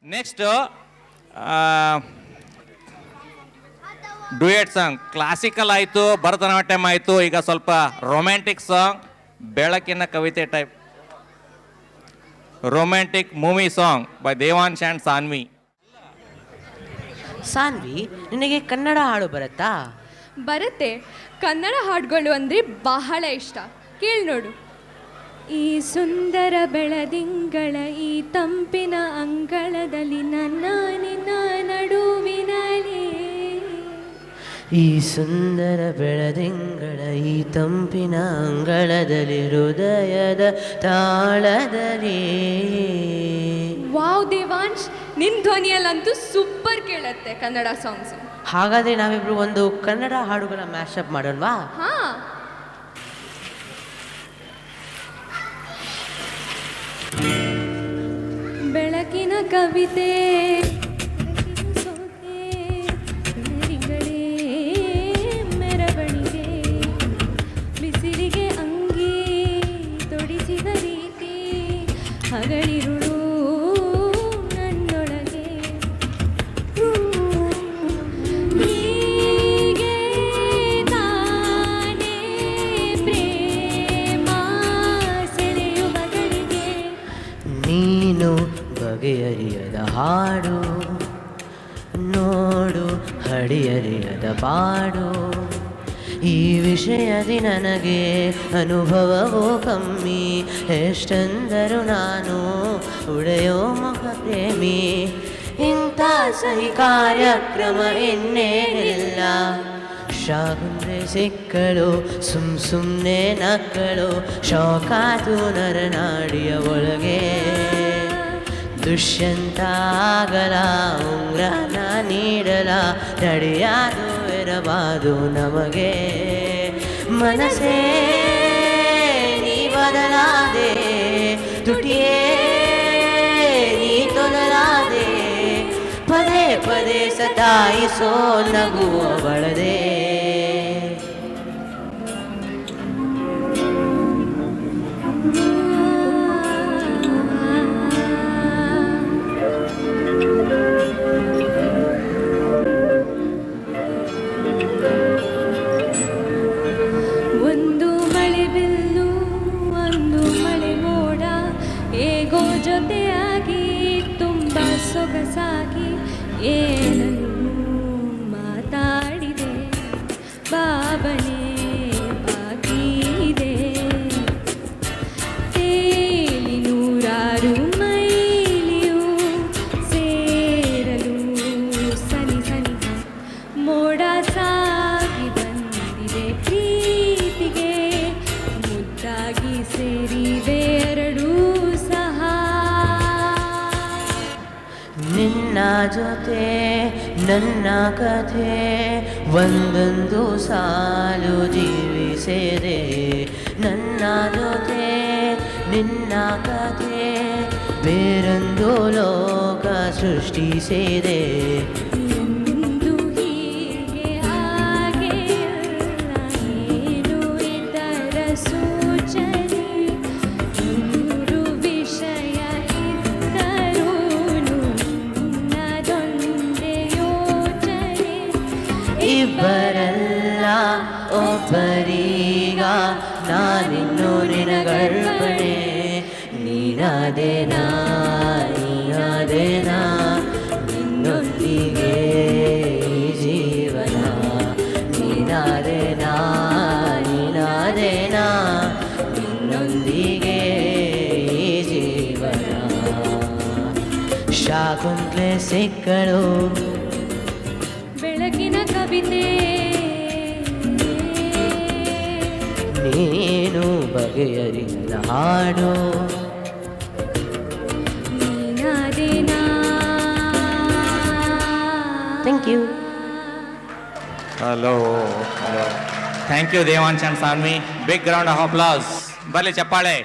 Next duet song. Classical ಆಯಿತು, ಭರತನಾಟ್ಯಂ ಆಯಿತು, ಈಗ ಸ್ವಲ್ಪ ರೊಮ್ಯಾಂಟಿಕ್ ಸಾಂಗ್, ಬೆಳಕಿನ ಕವಿತೆ type. Romantic movie song by Devansh and Saanvi. Saanvi, ನಿನಗೆ ಕನ್ನಡ ಹಾಡು ಬರುತ್ತಾ? ಬರುತ್ತೆ. ಕನ್ನಡ ಹಾಡುಗಳು ಅಂದರೆ ಬಹಳ ಇಷ್ಟ. ಕೇಳಿ ನೋಡು. ಈ ಸುಂದರ ಬೆಳದಿಂಗಳ ಈ ತಂಪಿನ ಅಂಗಳದಲ್ಲಿ ನನ್ನ ನಿನ್ನ ನಡುವಿನಲ್ಲಿ. ಈ ಸುಂದರ ಬೆಳದಿಂಗಳ ಈ ತಂಪಿನ ಅಂಗಳದಲ್ಲಿ ಹೃದಯದ ತಾಳದಲ್ಲಿ. ವಾವ್ ದೇವಾಂಶ್, ನಿನ್ನ ಧ್ವನಿಯಲ್ಲಂತೂ ಸೂಪರ್ ಕೇಳತ್ತೆ ಕನ್ನಡ ಸಾಂಗ್ಸ್. ಹಾಗಾದರೆ ನಾವಿಬ್ರು ಒಂದು ಕನ್ನಡ ಹಾಡುಗಳ ಮ್ಯಾಶಪ್ ಮಾಡೋಣವಾ? ಹಾ, ಬೆಳಕಿನ ಕವಿತೆ ಮೆರವಣಿಗೆ, ಬಿಸಿಲಿಗೆ ಅಂಗಿ ತೊಡಿಸಿದ ರೀತಿ, ಹಗಲಿರುಳು ನನ್ನೊಳಗೆ. ಹೀಗೆ ತಾನೇ ಪ್ರೇಮ ಸೆಳೆಯುವ ಗಳಿಗೆ. ನೀನು ಬಗೆಹರಿಯದ ಹಾಡು, ನೋಡು ಹಡಿಯರಿಯದ ಪಾಡು. ಈ ವಿಷಯದಿ ನನಗೆ ಅನುಭವವೋ ಕಮ್ಮಿ, ಎಷ್ಟೆಂದರೂ ನಾನು ಉಡೆಯೋ ಮುಖ ಪ್ರೇಮಿ. ಇಂಥ ಸಹಿ ಕಾರ್ಯಕ್ರಮ ಇನ್ನೇನಿಲ್ಲ. ಶಾಗುಂದ್ರೆ ಸಿಕ್ಕಳು, ಸುಮ್ಮನೆ ನಕ್ಕಳು, ಶೋಕಾತು ನರನಾಡಿಯ ಒಳಗೆ. ದುಷ್ಯಂತಾಗಲ ಉಂಗ್ರನ ನೀಡಲ, ನಡೆಯಾದು ಇರಬಾದು ನಮಗೆ. ಮನಸ್ಸೇ ನೀ ಬದಲಾದೆ, ತುಟಿಯೇ ನೀ ತೊದಲಾದೆ, ಪದೇ ಪದೇ ಸತಾಯಿಸೋ ನಗುವ ಬಳದೆ. ಒಂದು ಮಳೆ ಬಿಲ್ಲು, ಒಂದು ಮಳೆ ಮೋಡ, ಹೇಗೋ ಜೊತೆಯಾಗಿ ತುಂಬ ಸೊಗಸಾಗಿ ಏನನ್ನು ಮಾತಾಡಿದೆ. ಬಾಬನೇ ಬಾಕಿ ಇದೆ, ತೇಲಿ ನೂರಾರು ಮೈಲಿಯು ಸೇರಲು ಸನಿ ಸನಿಹ. ಮೋಡ ಸಾಗಿ ಬಂದಿದೆ ಪ್ರೀತಿಗೆ, ಮುದ್ದಾಗಿ ಸೇರಿವೆ ಎರಡೂ ಸಹ. ನಿನ್ನ ಜೊತೆ ನನ್ನ ಕಥೆ ಒಂದೊಂದು ಸಾಲು ಜೀವಿಸಿದೆ. ನನ್ನ ಜೊತೆ ನಿನ್ನ ಕಥೆ ಬೇರೊಂದು ಲೋಕ ಸೃಷ್ಟಿಸಿದೆ. ಎಂದು ಹೀಗೆ ಹಾಗೆ ಅಲ್ಲ, ಏನು ಇದರ ಸೂಚನೆ. ನೂರು ವಿಷಯ ಇದ್ದರೂನು ನನ್ನದೊಂದೇ ಯೋಚನೆ. ಇಬ್ಬರಲ್ಲ ಒಬ್ಬರೀಗ, ನಾನಿನ್ನು ನಿನಗರ್ಪಣೆ. ನೀನಾದೇನಾ ನೀನಾದೇನಾ, ನಿನ್ನೊಂದಿಗೆ ಈ ಜೀವನ. ನೀನಾದೇನಾ ನೀನಾದೇನಾ, ನಿನ್ನೊಂದಿಗೆ ಈ ಜೀವನ. ಶಾಕುಂತಲೆ ಸಿಕ್ಕಳು, ಬೆಳಕಿನ ಕವಿತೆ, ನೀನು ಬಗೆಹರಿಯದ ಹಾಡು. ನೀನಾದೇನಾ. Thank you. Hello hello, thank you Devansh and Saanvi. Big round of applause. ಬರಲಿ ಚಪ್ಪಾಳೆ.